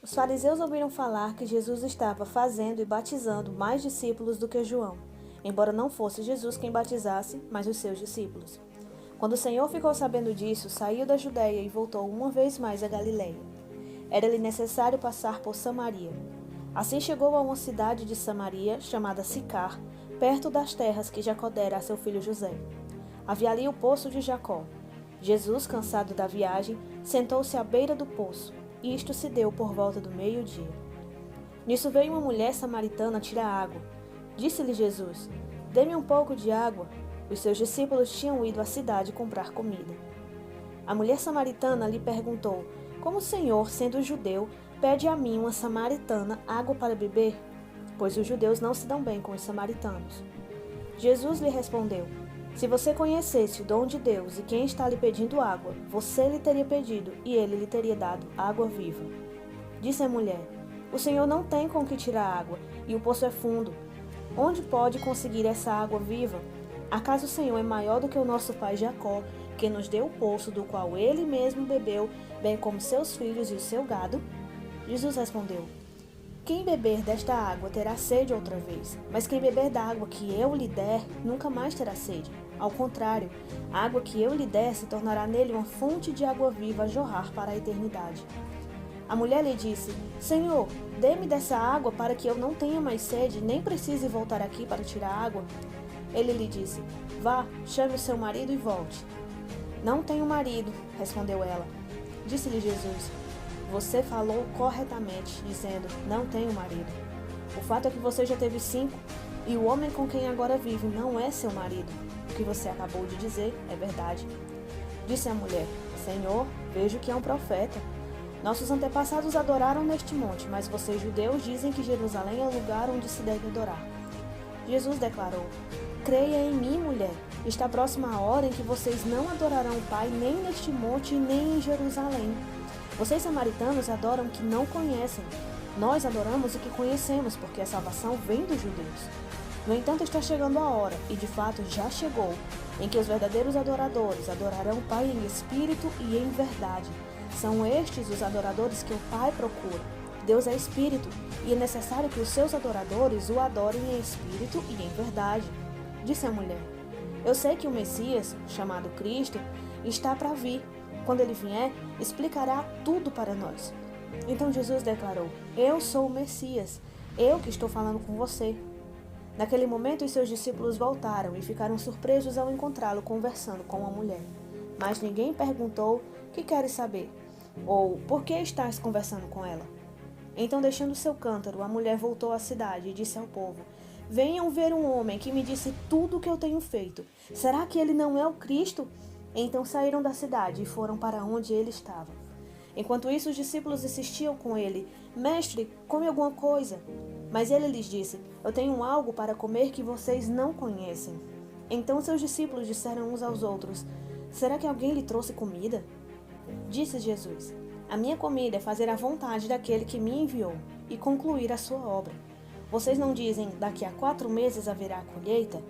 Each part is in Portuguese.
Os fariseus ouviram falar que Jesus estava fazendo e batizando mais discípulos do que João, embora não fosse Jesus quem batizasse, mas os seus discípulos. Quando o Senhor ficou sabendo disso, saiu da Judéia e voltou uma vez mais a Galiléia. Era-lhe necessário passar por Samaria. Assim chegou a uma cidade de Samaria, chamada Sicar, perto das terras que Jacó dera a seu filho José. Havia ali o poço de Jacó. Jesus, cansado da viagem, sentou-se à beira do poço, e isto se deu por volta do meio-dia. Nisso veio uma mulher samaritana tirar água. Disse-lhe Jesus: "Dê-me um pouco de água." Os seus discípulos tinham ido à cidade comprar comida. A mulher samaritana lhe perguntou: "Como o Senhor, sendo judeu, pede a mim, uma samaritana, água para beber?" Pois os judeus não se dão bem com os samaritanos. Jesus lhe respondeu: "Se você conhecesse o dom de Deus e quem está lhe pedindo água, você lhe teria pedido e ele lhe teria dado água viva." Disse a mulher: "O Senhor não tem com que tirar água e o poço é fundo. Onde pode conseguir essa água viva? Acaso o Senhor é maior do que o nosso pai Jacó, que nos deu o poço do qual ele mesmo bebeu, bem como seus filhos e o seu gado?" Jesus respondeu: "Quem beber desta água terá sede outra vez, mas quem beber da água que eu lhe der, nunca mais terá sede. Ao contrário, a água que eu lhe der se tornará nele uma fonte de água viva a jorrar para a eternidade." A mulher lhe disse: "Senhor, dê-me dessa água para que eu não tenha mais sede, nem precise voltar aqui para tirar água." Ele lhe disse: "Vá, chame o seu marido e volte." "Não tenho marido", respondeu ela. Disse-lhe Jesus: "Você falou corretamente, dizendo, não tenho marido. O fato é que você já teve 5, e o homem com quem agora vive não é seu marido. O que você acabou de dizer é verdade." Disse a mulher: "Senhor, vejo que é um profeta. Nossos antepassados adoraram neste monte, mas vocês judeus dizem que Jerusalém é o lugar onde se deve adorar." Jesus declarou: "Creia em mim, mulher. Está próxima a hora em que vocês não adorarão o Pai nem neste monte nem em Jerusalém. Vocês samaritanos adoram o que não conhecem. Nós adoramos o que conhecemos, porque a salvação vem dos judeus. No entanto, está chegando a hora, e de fato já chegou, em que os verdadeiros adoradores adorarão o Pai em espírito e em verdade. São estes os adoradores que o Pai procura. Deus é espírito, e é necessário que os seus adoradores o adorem em espírito e em verdade." Disse a mulher: "Eu sei que o Messias, chamado Cristo, está para vir. Quando ele vier, explicará tudo para nós." Então Jesus declarou: "Eu sou o Messias, eu que estou falando com você." Naquele momento, os seus discípulos voltaram e ficaram surpresos ao encontrá-lo conversando com a mulher. Mas ninguém perguntou: "Que queres saber?" ou "Por que estás conversando com ela?" Então, deixando seu cântaro, a mulher voltou à cidade e disse ao povo: "Venham ver um homem que me disse tudo o que eu tenho feito. Será que ele não é o Cristo?" Então saíram da cidade e foram para onde ele estava. Enquanto isso, os discípulos insistiam com ele: "Mestre, come alguma coisa." Mas ele lhes disse: "Eu tenho algo para comer que vocês não conhecem." Então seus discípulos disseram uns aos outros: "Será que alguém lhe trouxe comida?" Disse Jesus: "A minha comida é fazer a vontade daquele que me enviou e concluir a sua obra. Vocês não dizem, daqui a 4 meses haverá colheita?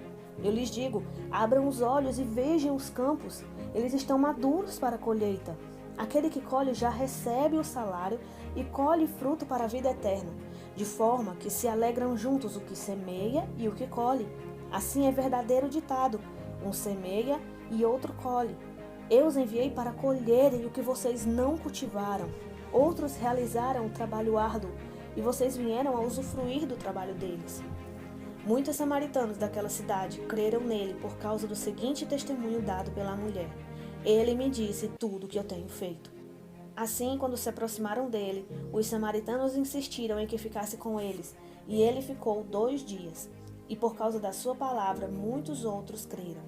Eu lhes digo, abram os olhos e vejam os campos. Eles estão maduros para a colheita. Aquele que colhe já recebe o salário e colhe fruto para a vida eterna, de forma que se alegram juntos o que semeia e o que colhe. Assim é verdadeiro ditado: um semeia e outro colhe. Eu os enviei para colherem o que vocês não cultivaram. Outros realizaram o trabalho árduo, e vocês vieram a usufruir do trabalho deles." Muitos samaritanos daquela cidade creram nele por causa do seguinte testemunho dado pela mulher: "Ele me disse tudo o que eu tenho feito." Assim, quando se aproximaram dele, os samaritanos insistiram em que ficasse com eles, e ele ficou 2 dias. E por causa da sua palavra, muitos outros creram.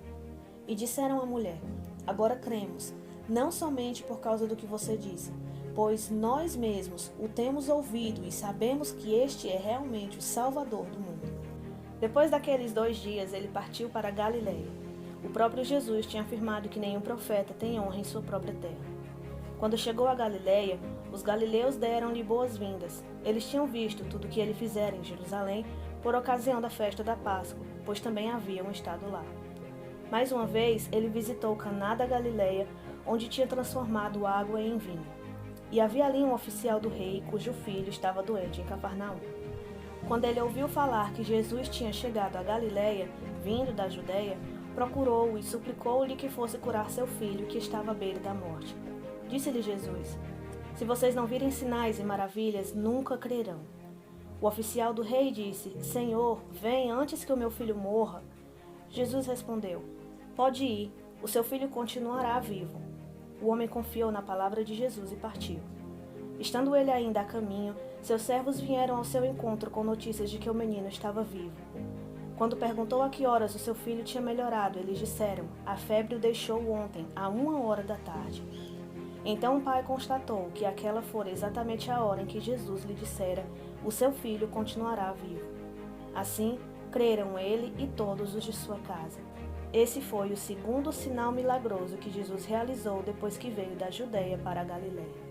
E disseram à mulher: "Agora cremos, não somente por causa do que você disse, pois nós mesmos o temos ouvido e sabemos que este é realmente o Salvador do mundo." Depois daqueles 2 dias, ele partiu para Galiléia. O próprio Jesus tinha afirmado que nenhum profeta tem honra em sua própria terra. Quando chegou a Galiléia, os galileus deram-lhe boas-vindas. Eles tinham visto tudo o que ele fizera em Jerusalém por ocasião da festa da Páscoa, pois também haviam estado lá. Mais uma vez, ele visitou Caná da Galiléia, onde tinha transformado água em vinho. E havia ali um oficial do rei, cujo filho estava doente em Cafarnaum. Quando ele ouviu falar que Jesus tinha chegado a Galiléia, vindo da Judéia, procurou-o e suplicou-lhe que fosse curar seu filho, que estava à beira da morte. Disse-lhe Jesus: Se vocês não virem sinais e maravilhas, nunca crerão. O oficial do rei disse: Senhor, vem antes que o meu filho morra. Jesus respondeu: Pode ir, o seu filho continuará vivo. O homem confiou na palavra de Jesus e partiu. Estando ele ainda a caminho, seus servos vieram ao seu encontro com notícias de que o menino estava vivo. Quando perguntou a que horas o seu filho tinha melhorado, eles disseram: A febre o deixou ontem, à 1h da tarde. Então o pai constatou que aquela fora exatamente a hora em que Jesus lhe dissera: O seu filho continuará vivo. Assim, creram ele e todos os de sua casa. Esse foi o segundo sinal milagroso que Jesus realizou depois que veio da Judéia para a Galiléia.